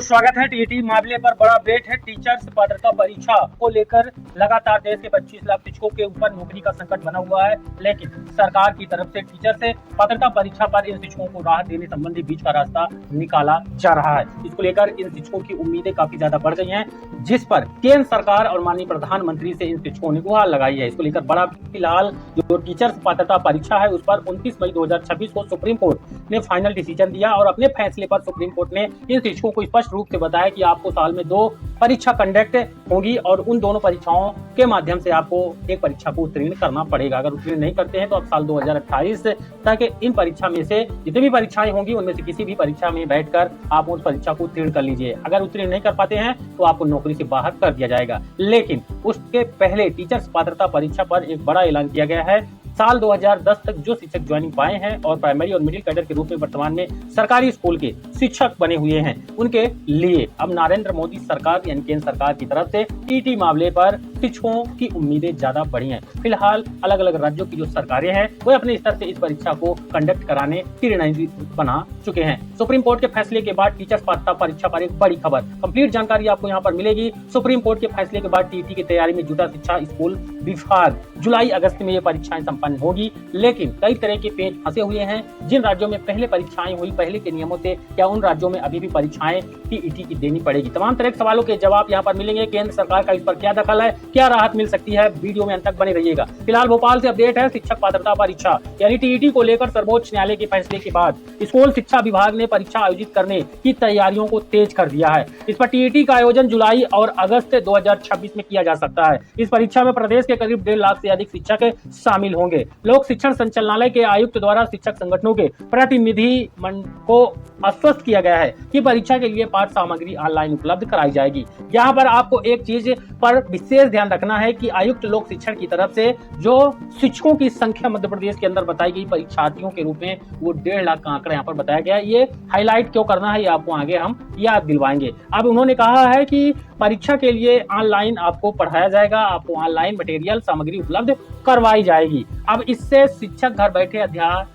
स्वागत है। टीईटी मामले पर बड़ा अपडेट है। टीचर्स पात्रता परीक्षा को लेकर लगातार देश के 25 लाख शिक्षकों के ऊपर नौकरी का संकट बना हुआ है, लेकिन सरकार की तरफ से टीचर से पात्रता परीक्षा पर इन शिक्षकों को राहत देने संबंधी बीच का रास्ता निकाला जा रहा है। इसको लेकर इन शिक्षकों की उम्मीदें काफी ज्यादा बढ़ गई हैं, जिस पर केंद्र सरकार और माननीय प्रधानमंत्री से इन शिक्षकों ने गुहार लगाई है। इसको लेकर बड़ा फिलहाल जो टीचर्स पात्रता परीक्षा है उस पर 29 मई 2026 को सुप्रीम कोर्ट ने फाइनल डिसीजन दिया और अपने फैसले पर सुप्रीम कोर्ट ने इन शिक्षकों को स्पष्ट रूप से बताया कि आपको साल में 2 परीक्षा कंडक्ट होगी और उन दोनों परीक्षाओं के माध्यम से आपको एक परीक्षा को उत्तीर्ण करना पड़ेगा। अगर उत्तीर्ण नहीं करते हैं तो आप साल 2028 तक इन परीक्षा में से जितनी भी परीक्षाएं होंगी उनमें से किसी भी परीक्षा में बैठकर आप उस परीक्षा को उत्तीर्ण कर लीजिए। अगर उत्तीर्ण नहीं कर पाते हैं तो आपको नौकरी से बाहर कर दिया जाएगा। लेकिन उसके पहले टीचर्स पात्रता परीक्षा पर एक बड़ा ऐलान किया गया है। साल 2010 तक जो शिक्षक ज्वाइनिंग पाए हैं और प्राइमरी और मिडिल कैडर के रूप में वर्तमान में सरकारी स्कूल के शिक्षक बने हुए हैं, उनके लिए अब नरेंद्र मोदी सरकार यानी केंद्र सरकार की तरफ से टीटी मामले पर शिक्षकों की उम्मीदें ज्यादा बढ़ी हैं। फिलहाल अलग अलग राज्यों की जो सरकारें हैं वो अपने स्तर से इस परीक्षा को कंडक्ट कराने की रणनीति बना चुके हैं। सुप्रीम कोर्ट के फैसले के बाद टीचर्स पात्रता परीक्षा पर एक बड़ी खबर, कंप्लीट जानकारी आपको यहाँ पर मिलेगी। सुप्रीम कोर्ट के फैसले के बाद टीटी की तैयारी में जुटा शिक्षा स्कूल विभाग। जुलाई अगस्त में ये परीक्षाएं संपन्न होगी, लेकिन कई तरह के पेच फंसे हुए हैं। जिन राज्यों में पहले परीक्षाएं हुई पहले के नियमों से, क्या उन राज्यों में अभी भी परीक्षाएं टीईटी की देनी पड़ेगी? तमाम तरह के सवालों के जवाब यहाँ पर मिलेंगे। केंद्र सरकार का इस पर क्या दखल है, क्या राहत मिल सकती है, वीडियो में अंत तक बने रहिएगा। फिलहाल भोपाल से अपडेट है। शिक्षक पात्रता परीक्षा यानी टीईटी को लेकर सर्वोच्च न्यायालय के फैसले के बाद स्कूल शिक्षा विभाग ने परीक्षा आयोजित करने की तैयारियों को तेज कर दिया है। इस पर टीईटी का आयोजन जुलाई और अगस्त 2026 में किया जा सकता है। इस परीक्षा में प्रदेश के करीब 1.5 लाख से अधिक शिक्षक शामिल होंगे। लोक शिक्षण संचालनालय के आयुक्त द्वारा शिक्षक संगठनों के प्रतिनिधि मंडल को आश्वस्त किया गया है कि परीक्षा के लिए पाठ्य सामग्री ऑनलाइन उपलब्ध कराई जाएगी। यहाँ पर आपको एक चीज पर विशेष ध्यान रखना है कि आयुक्त लोक शिक्षण की तरफ से जो शिक्षकों की संख्या मध्य प्रदेश के अंदर बताई गई परीक्षार्थियों के रूप में वो 1.5 लाख का आंकड़ा यहाँ पर बताया गया है। ये हाईलाइट क्यों करना है ये आपको आगे हम याद दिलवाएंगे। अब उन्होंने कहा है कि परीक्षा के लिए ऑनलाइन आपको पढ़ाया जाएगा, आपको ऑनलाइन मटेरियल सामग्री उपलब्ध करवाई जाएगी। अब इससे शिक्षक घर बैठे अध्ययन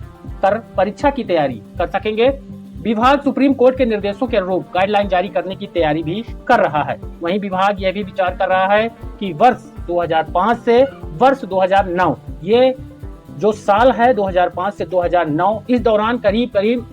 कर परीक्षा की तैयारी कर सकेंगे। विभाग सुप्रीम कोर्ट के निर्देशों के अनुरूप गाइडलाइन जारी करने की तैयारी भी कर रहा है। वहीं विभाग यह भी विचार कर रहा है कि वर्ष 2005 से वर्ष 2009 ये जो साल है 2005 से 2009 इस दौरान करीब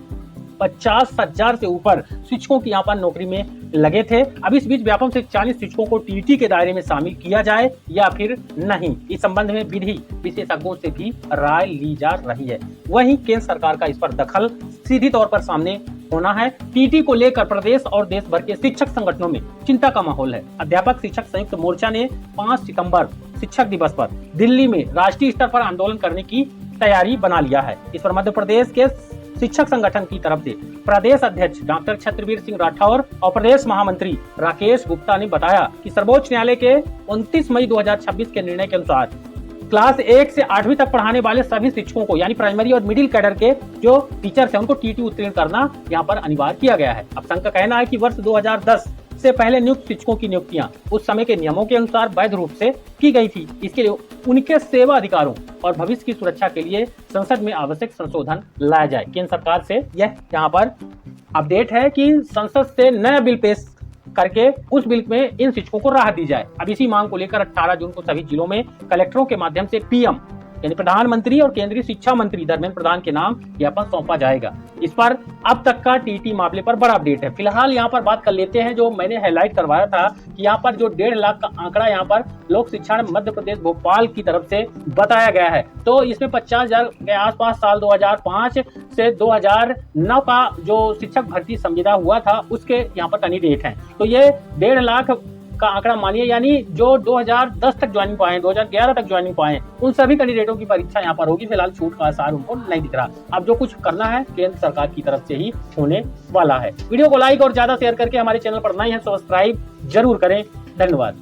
50,000 से ऊपर शिक्षकों की यहाँ पर नौकरी में लगे थे। अब इस बीच व्यापम से 40 शिक्षकों को टीईटी के दायरे में शामिल किया जाए या फिर नहीं, इस संबंध में विधि विशेषज्ञों से भी राय ली जा रही है। वहीं केंद्र सरकार का इस पर दखल सीधी तौर पर सामने होना है। टीईटी को लेकर प्रदेश और देश भर के शिक्षक संगठनों में चिंता का माहौल है। अध्यापक शिक्षक संयुक्त मोर्चा ने 5 सितंबर शिक्षक दिवस पर दिल्ली में राष्ट्रीय स्तर पर आंदोलन करने की तैयारी बना लिया है। इस पर मध्य प्रदेश के शिक्षक संगठन की तरफ से प्रदेश अध्यक्ष डॉक्टर छत्रवीर सिंह राठौर और प्रदेश महामंत्री राकेश गुप्ता ने बताया कि सर्वोच्च न्यायालय के 29 मई 2026 के निर्णय के अनुसार क्लास 1 से 8वीं तक पढ़ाने वाले सभी शिक्षकों को यानी प्राइमरी और मिडिल कैडर के जो टीचर्स हैं उनको टीईटी उत्तीर्ण करना यहाँ पर अनिवार्य किया गया है। अब संघ का कहना है कि वर्ष 2010 से पहले नियुक्त शिक्षकों की नियुक्तियां उस समय के नियमों के अनुसार वैध रूप से की गई थी। इसके लिए उनके सेवा अधिकारों और भविष्य की सुरक्षा के लिए संसद में आवश्यक संशोधन लाया जाए। केंद्र सरकार से यह यहाँ पर अपडेट है कि संसद से नया बिल पेश करके उस बिल में इन शिक्षकों को राहत दी जाए। अब इसी मांग को लेकर 18 जून को सभी जिलों में कलेक्टरों के माध्यम से पीएम यानी प्रधानमंत्री और केंद्रीय शिक्षा मंत्री धर्मेंद्र प्रधान के नाम ज्ञापन सौंपा जाएगा। इस पर अब तक का टीटी मामले पर बड़ा अपडेट है। फिलहाल यहाँ पर बात कर लेते हैं जो मैंने हाईलाइट करवाया था कि यहाँ पर जो 1.5 लाख का आंकड़ा यहाँ पर लोक शिक्षण मध्य प्रदेश भोपाल की तरफ से बताया गया है, तो इसमें 50,000 के आसपास साल 2005 से 2009 का जो शिक्षक भर्ती संविदा हुआ था उसके यहाँ पर कैंडिडेट हैं। तो ये 1.5 लाख का आंकड़ा मानिए, यानी जो 2010 तक ज्वाइनिंग पाए, 2011 तक ज्वाइनिंग पाए, उन सभी कैंडिडेटों की परीक्षा यहाँ पर होगी। फिलहाल छूट का आसार उनको नहीं दिख रहा। अब जो कुछ करना है केंद्र सरकार की तरफ से ही होने वाला है। वीडियो को लाइक और ज्यादा शेयर करके हमारे चैनल पर नए हैं सब्सक्राइब जरूर करें। धन्यवाद।